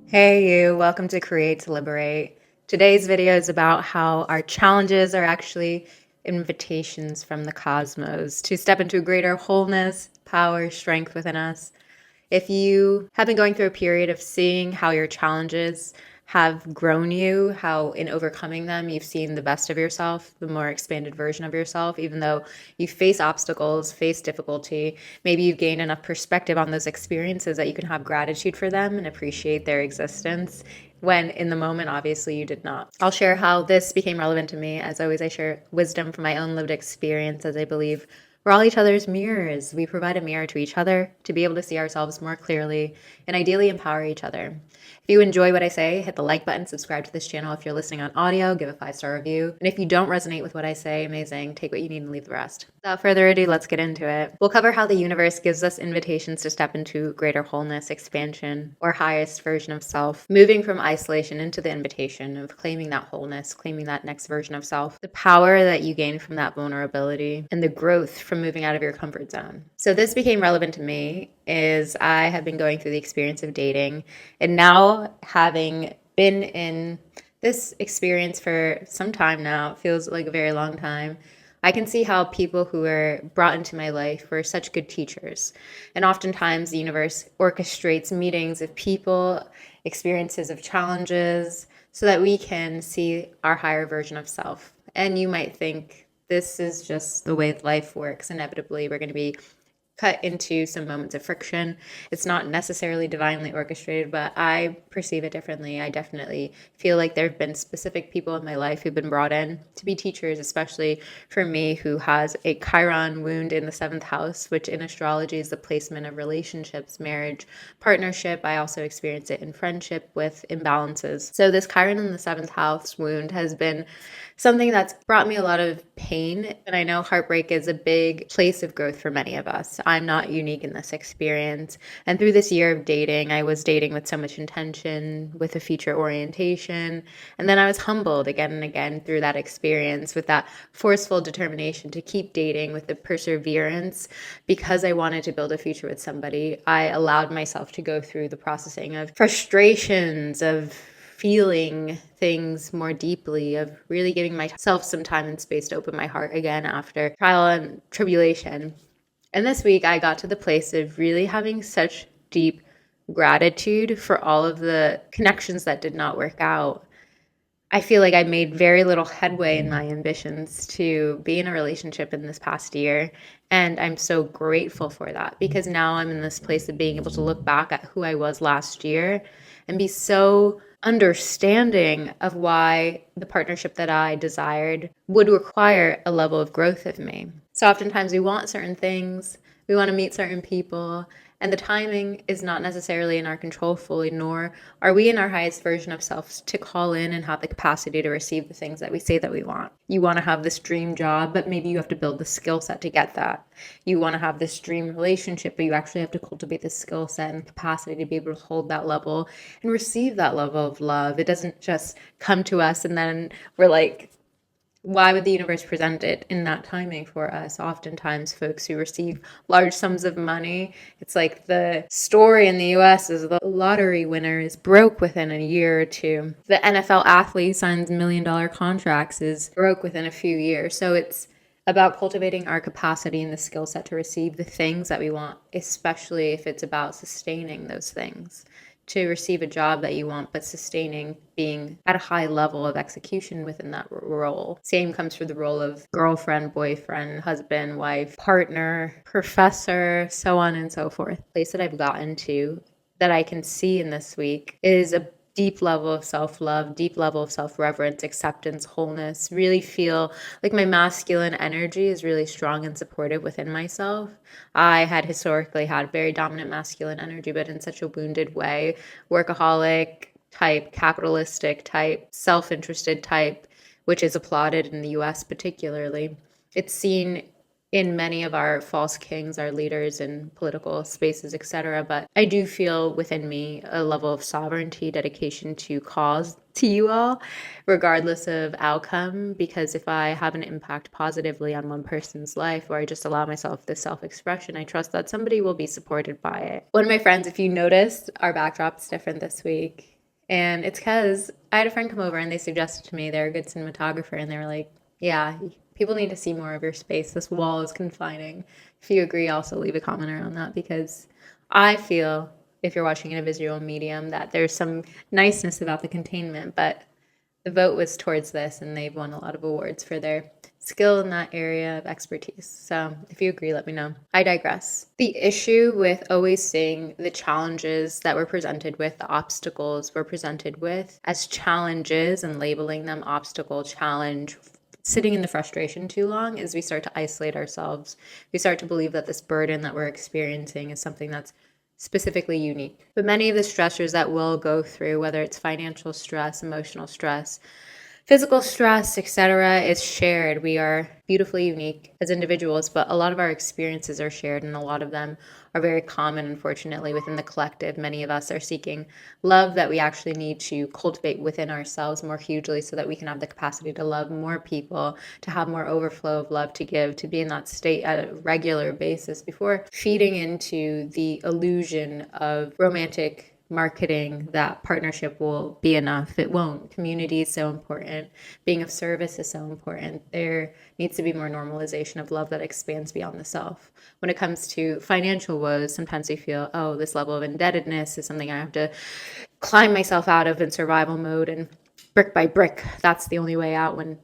Hey you, welcome to Create to Liberate. Today's video is about how our challenges are actually invitations from the cosmos to step into greater wholeness, power, strength within us. If you have been going through a period of seeing how your challenges have grown you, how in overcoming them you've seen the best of yourself, the more expanded version of yourself, even though you face obstacles, face difficulty, maybe you've gained enough perspective on those experiences that you can have gratitude for them and appreciate their existence when in the moment, obviously, you did not. I'll share how this became relevant to me. As always, I share wisdom from my own lived experience, as I believe we're all each other's mirrors. We provide a mirror to each other to be able to see ourselves more clearly and ideally empower each other. If you enjoy what I say, hit the like button, subscribe to this channel. If you're listening on audio, give a 5-star review. And if you don't resonate with what I say, amazing. Take what you need and leave the rest. Without further ado, let's get into it. We'll cover how the universe gives us invitations to step into greater wholeness, expansion, or highest version of self, moving from isolation into the invitation of claiming that wholeness, claiming that next version of self, the power that you gain from that vulnerability, and the growth from moving out of your comfort zone. So this became relevant to me is I have been going through the experience of dating, and now having been in this experience for some time now, it feels like a very long time, I can see how people who were brought into my life were such good teachers. And oftentimes the universe orchestrates meetings of people, experiences of challenges, so that we can see our higher version of self. And you might think this is just the way life works. Inevitably, we're going to be cut into some moments of friction. It's not necessarily divinely orchestrated, but I perceive it differently. I definitely feel like there have been specific people in my life who've been brought in to be teachers, especially for me, who has a Chiron wound in the 7th house, which in astrology is the placement of relationships, marriage, partnership. I also experience it in friendship with imbalances. So this Chiron in the 7th house wound has been something that's brought me a lot of pain. And I know heartbreak is a big place of growth for many of us. I'm not unique in this experience. And through this year of dating, I was dating with so much intention, with a future orientation. And then I was humbled again and again through that experience with that forceful determination to keep dating with the perseverance because I wanted to build a future with somebody. I allowed myself to go through the processing of frustrations, of feeling things more deeply, of really giving myself some time and space to open my heart again after trial and tribulation. And this week I got to the place of really having such deep gratitude for all of the connections that did not work out. I feel like I made very little headway in my ambitions to be in a relationship in this past year. And I'm so grateful for that because now I'm in this place of being able to look back at who I was last year and be so understanding of why the partnership that I desired would require a level of growth of me. So oftentimes we want certain things, we want to meet certain people, and the timing is not necessarily in our control fully, nor are we in our highest version of self to call in and have the capacity to receive the things that we say that we want. You want to have this dream job, but maybe you have to build the skill set to get that. You want to have this dream relationship, but you actually have to cultivate the skill set and capacity to be able to hold that level and receive that level of love. It doesn't just come to us and then we're like, why would the universe present it in that timing for us? Oftentimes, folks who receive large sums of money, it's like the story in the US is the lottery winner is broke within a year or two. The NFL athlete signs $1 million contracts is broke within a few years. So it's about cultivating our capacity and the skill set to receive the things that we want, especially if it's about sustaining those things. To receive a job that you want, but sustaining being at a high level of execution within that role. Same comes for the role of girlfriend, boyfriend, husband, wife, partner, professor, so on and so forth. The place that I've gotten to that I can see in this week is a deep level of self-love, deep level of self-reverence, acceptance, wholeness, really feel like my masculine energy is really strong and supportive within myself. I had historically had very dominant masculine energy, but in such a wounded way, workaholic type, capitalistic type, self-interested type, which is applauded in the US particularly. It's seen in many of our false kings, our leaders in political spaces, etc. But I do feel within me a level of sovereignty, dedication to cause to you all, regardless of outcome. Because if I have an impact positively on one person's life, or I just allow myself this self-expression, I trust that somebody will be supported by it. One of my friends, if you noticed, our backdrop's different this week. And it's because I had a friend come over and they suggested to me they're a good cinematographer, and they were like, yeah, people need to see more of your space. This wall is confining. If you agree, also leave a comment around that, because I feel, if you're watching in a visual medium, that there's some niceness about the containment, but the vote was towards this, and they've won a lot of awards for their skill in that area of expertise. So if you agree, let me know. I digress. The issue with always seeing the challenges that we're presented with, the obstacles we're presented with as challenges, and labeling them obstacle, challenge, sitting in the frustration too long, is we start to isolate ourselves. We start to believe that this burden that we're experiencing is something that's specifically unique. But many of the stressors that we'll go through, whether it's financial stress, emotional stress, physical stress, etc., is shared. We are beautifully unique as individuals, but a lot of our experiences are shared, and a lot of them are very common, unfortunately, within the collective. Many of us are seeking love that we actually need to cultivate within ourselves more hugely, so that we can have the capacity to love more people, to have more overflow of love to give, to be in that state at a regular basis before feeding into the illusion of romantic marketing that partnership will be enough. It won't. Community is so important. Being of service is so important. There needs to be more normalization of love that expands beyond the self. When it comes to financial woes, sometimes we feel, oh, this level of indebtedness is something I have to climb myself out of in survival mode, and brick by brick, that's the only way out, when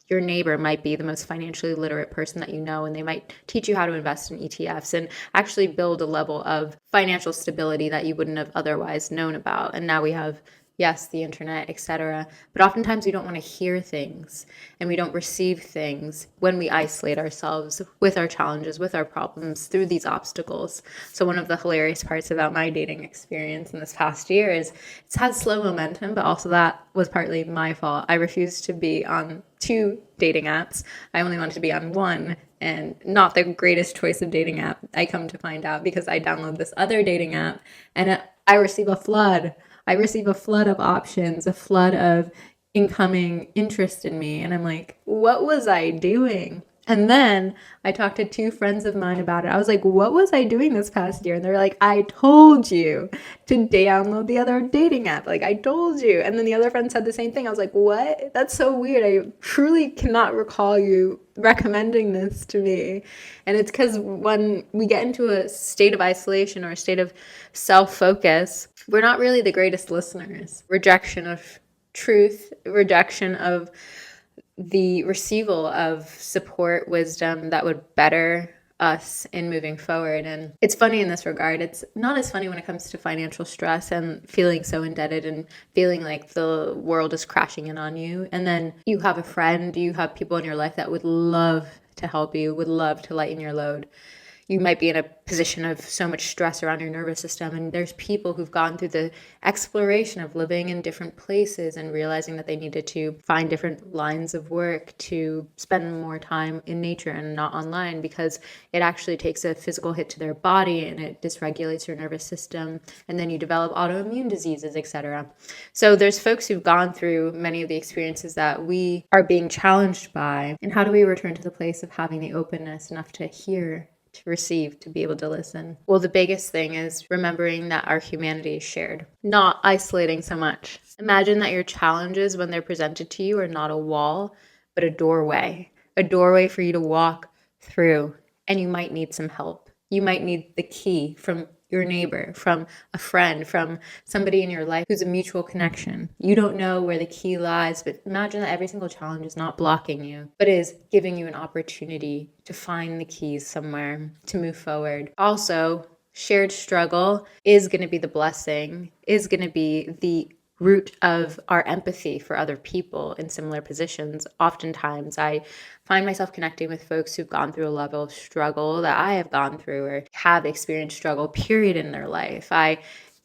your neighbor might be the most financially literate person that you know, and they might teach you how to invest in ETFs and actually build a level of financial stability that you wouldn't have otherwise known about. And now we have, yes, the internet, etc. But oftentimes we don't want to hear things, and we don't receive things when we isolate ourselves with our challenges, with our problems, through these obstacles. So one of the hilarious parts about my dating experience in this past year is it's had slow momentum, but also that was partly my fault. I refused to be on 2 dating apps. I only wanted to be on one, and not the greatest choice of dating app, I come to find out, because I download this other dating app, and I receive a flood. I receive a flood of options, a flood of incoming interest in me. And I'm like, what was I doing? And then I talked to 2 friends of mine about it. I was like, what was I doing this past year? And they're like, I told you to download the other dating app. Like, I told you. And then the other friend said the same thing. I was like, what? That's so weird. I truly cannot recall you recommending this to me. And it's because when we get into a state of isolation or a state of self-focus, we're not really the greatest listeners. Rejection of truth, rejection of the receival of support, wisdom that would better us in moving forward. And it's funny in this regard. It's not as funny when it comes to financial stress and feeling so indebted and feeling like the world is crashing in on you. And then you have a friend, you have people in your life that would love to help you, would love to lighten your load. You might be in a position of so much stress around your nervous system, and there's people who've gone through the exploration of living in different places and realizing that they needed to find different lines of work, to spend more time in nature and not online, because it actually takes a physical hit to their body and it dysregulates your nervous system, and then you develop autoimmune diseases, etc. So there's folks who've gone through many of the experiences that we are being challenged by. And how do we return to the place of having the openness enough to hear, to receive, to be able to listen? Well, the biggest thing is remembering that our humanity is shared, not isolating so much. Imagine that your challenges, when they're presented to you, are not a wall, but a doorway for you to walk through. And you might need some help. You might need the key from your neighbor, from a friend, from somebody in your life who's a mutual connection. You don't know where the key lies, but imagine that every single challenge is not blocking you, but is giving you an opportunity to find the keys somewhere to move forward. Also, shared struggle is going to be the blessing, is going to be the root of our empathy for other people in similar positions. Oftentimes, I find myself connecting with folks who've gone through a level of struggle that I have gone through, or have experienced struggle, period, in their life. I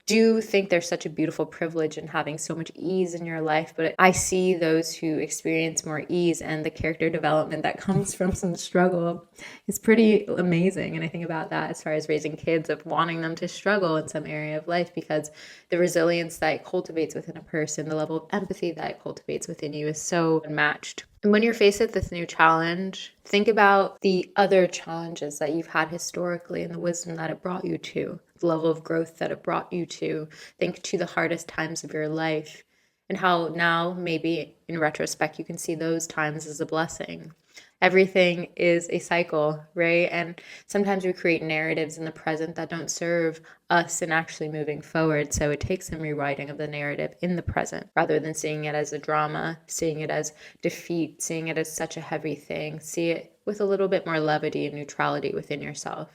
do think there's such a beautiful privilege in having so much ease in your life, but I see those who experience more ease and the character development that comes from some struggle is pretty amazing. And I think about that as far as raising kids, of wanting them to struggle in some area of life, because the resilience that it cultivates within a person, the level of empathy that it cultivates within you is so unmatched. And when you're faced with this new challenge, think about the other challenges that you've had historically and the wisdom that it brought you to, the level of growth that it brought you to. Think to the hardest times of your life and how now, maybe in retrospect, you can see those times as a blessing. Everything is a cycle, right? And sometimes we create narratives in the present that don't serve us in actually moving forward. So it takes some rewriting of the narrative in the present rather than seeing it as a drama, seeing it as defeat, seeing it as such a heavy thing. See it with a little bit more levity and neutrality within yourself.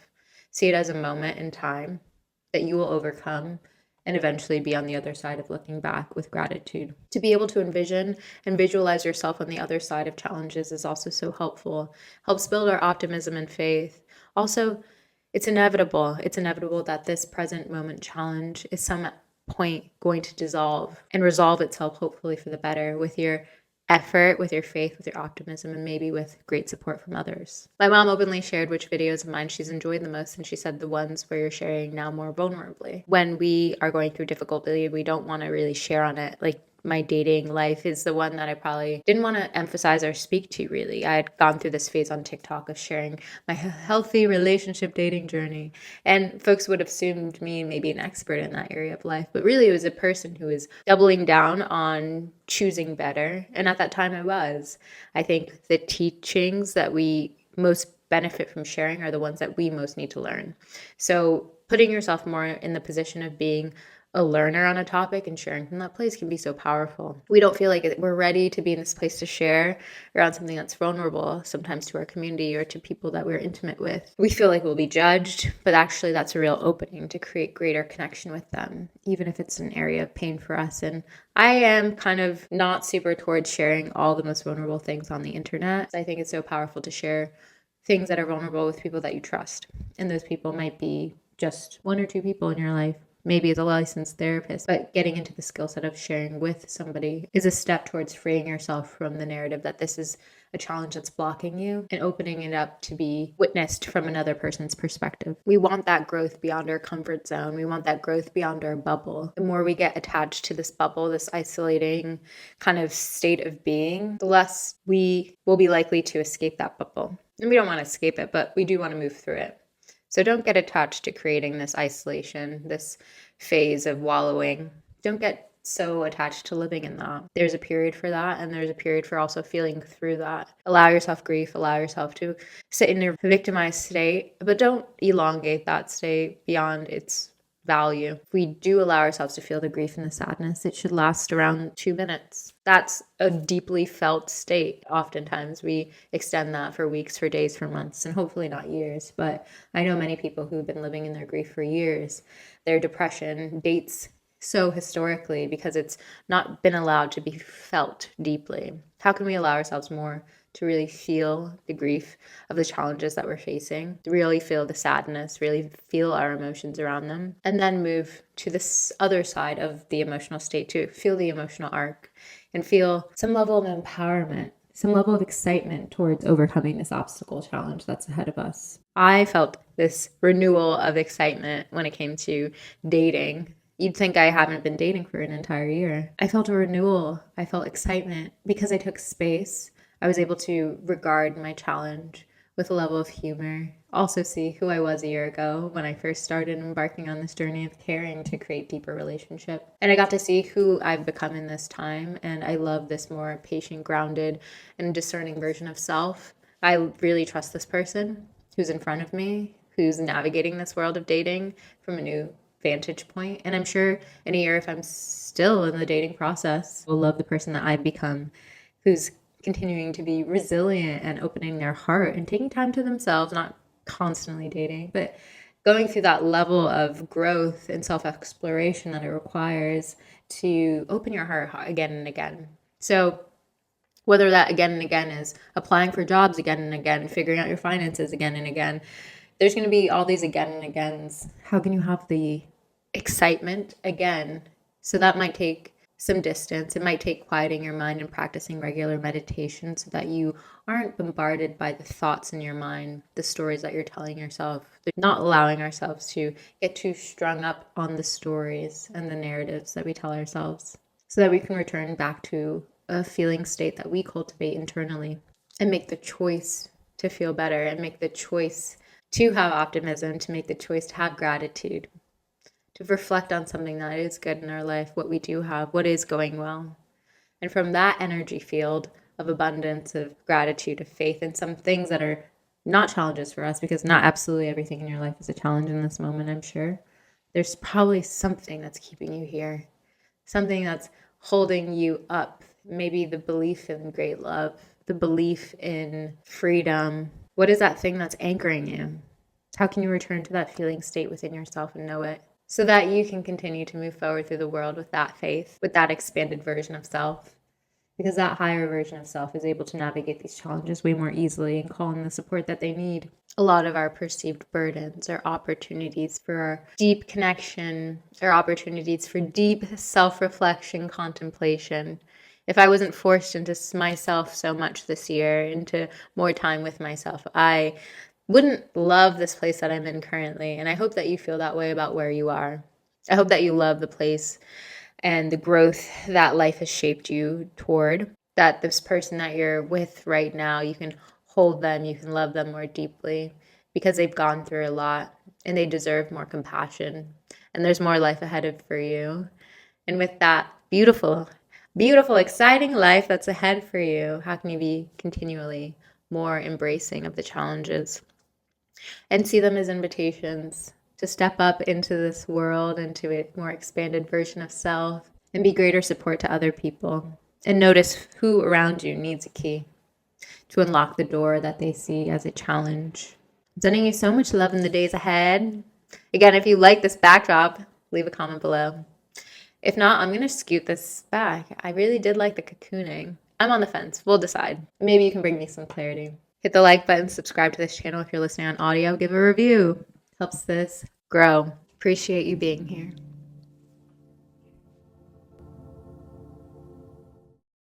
See it as a moment in time that you will overcome and eventually be on the other side of looking back with gratitude. To be able to envision and visualize yourself on the other side of challenges is also so helpful. Helps build our optimism and faith. Also, it's inevitable. It's inevitable that this present moment challenge is some point going to dissolve and resolve itself, hopefully for the better, with your effort, with your faith, with your optimism, and maybe with great support from others. My mom openly shared which videos of mine she's enjoyed the most, and she said the ones where you're sharing now more vulnerably. When we are going through difficulty, we don't want to really share on it. Like, my dating life is the one that I probably didn't want to emphasize or speak to, really. I had gone through this phase on TikTok of sharing my healthy relationship dating journey, and folks would have assumed me maybe an expert in that area of life, but really it was a person who was doubling down on choosing better, and at that time I was. I think the teachings that we most benefit from sharing are the ones that we most need to learn. So putting yourself more in the position of being a learner on a topic and sharing from that place can be so powerful. We don't feel like we're ready to be in this place to share around something that's vulnerable, sometimes to our community or to people that we're intimate with. We feel like we'll be judged, but actually that's a real opening to create greater connection with them, even if it's an area of pain for us. And I am kind of not super towards sharing all the most vulnerable things on the internet. I think it's so powerful to share things that are vulnerable with people that you trust. And those people might be just one or two people in your life. Maybe as a licensed therapist, but getting into the skill set of sharing with somebody is a step towards freeing yourself from the narrative that this is a challenge that's blocking you and opening it up to be witnessed from another person's perspective. We want that growth beyond our comfort zone. We want that growth beyond our bubble. The more we get attached to this bubble, this isolating kind of state of being, the less we will be likely to escape that bubble. And we don't want to escape it, but we do want to move through it. So don't get attached to creating this isolation, this phase of wallowing. Don't get so attached to living in that. There's a period for that, and there's a period for also feeling through that. Allow yourself grief, allow yourself to sit in your victimized state, but don't elongate that state beyond its value. If we do allow ourselves to feel the grief and the sadness, it should last around 2 minutes. That's a deeply felt state. Oftentimes we extend that for weeks, for days, for months, and hopefully not years. But I know many people who've been living in their grief for years. Their depression dates so historically because it's not been allowed to be felt deeply. How can we allow ourselves more to really feel the grief of the challenges that we're facing, to really feel the sadness, really feel our emotions around them, and then move to this other side of the emotional state to feel the emotional arc and feel some level of empowerment, some level of excitement towards overcoming this obstacle challenge that's ahead of us. I felt this renewal of excitement when it came to dating. You'd think I haven't been dating for an entire year. I felt a renewal. I felt excitement because I took space. I was able to regard my challenge with a level of humor. Also see who I was a year ago when I first started embarking on this journey of caring to create deeper relationship. And I got to see who I've become in this time. And I love this more patient, grounded, and discerning version of self. I really trust this person who's in front of me, who's navigating this world of dating from a new vantage point. And I'm sure in a year, if I'm still in the dating process, will love the person that I've become, who's continuing to be resilient and opening their heart and taking time to themselves, not constantly dating, but going through that level of growth and self-exploration that it requires to open your heart again and again. So whether that again and again is applying for jobs again and again, figuring out your finances again and again, there's going to be all these again and agains. How can you have the excitement again. So that might take some distance. It might take quieting your mind and practicing regular meditation so that you aren't bombarded by the thoughts in your mind, the stories that you're telling yourself. Not allowing ourselves to get too strung up on the stories and the narratives that we tell ourselves, so that we can return back to a feeling state that we cultivate internally and make the choice to feel better and make the choice to have optimism, to make the choice to have gratitude, to reflect on something that is good in our life, what we do have, what is going well. And from that energy field of abundance, of gratitude, of faith, and some things that are not challenges for us, because not absolutely everything in your life is a challenge in this moment, I'm sure. There's probably something that's keeping you here, something that's holding you up. Maybe the belief in great love, the belief in freedom. What is that thing that's anchoring you? How can you return to that feeling state within yourself and know it, so that you can continue to move forward through the world with that faith, with that expanded version of self? Because that higher version of self is able to navigate these challenges way more easily and call in the support that they need. A lot of our perceived burdens are opportunities for our deep connection, or opportunities for deep self-reflection, contemplation. If I wasn't forced into myself so much this year, into more time with myself, I wouldn't love this place that I'm in currently. And I hope that you feel that way about where you are. I hope that you love the place and the growth that life has shaped you toward, that this person that you're with right now, you can hold them, you can love them more deeply, because they've gone through a lot and they deserve more compassion. And there's more life ahead of for you. And with that beautiful, beautiful, exciting life that's ahead for you, how can you be continually more embracing of the challenges and see them as invitations to step up into this world, into a more expanded version of self, and be greater support to other people. And notice who around you needs a key to unlock the door that they see as a challenge. I'm sending you so much love in the days ahead. Again, if you like this backdrop, leave a comment below. If not, I'm going to scoot this back. I really did like the cocooning. I'm on the fence. We'll decide. Maybe you can bring me some clarity. Hit the like button, subscribe to this channel if you're listening on audio, give a review. Helps this grow. Appreciate you being here.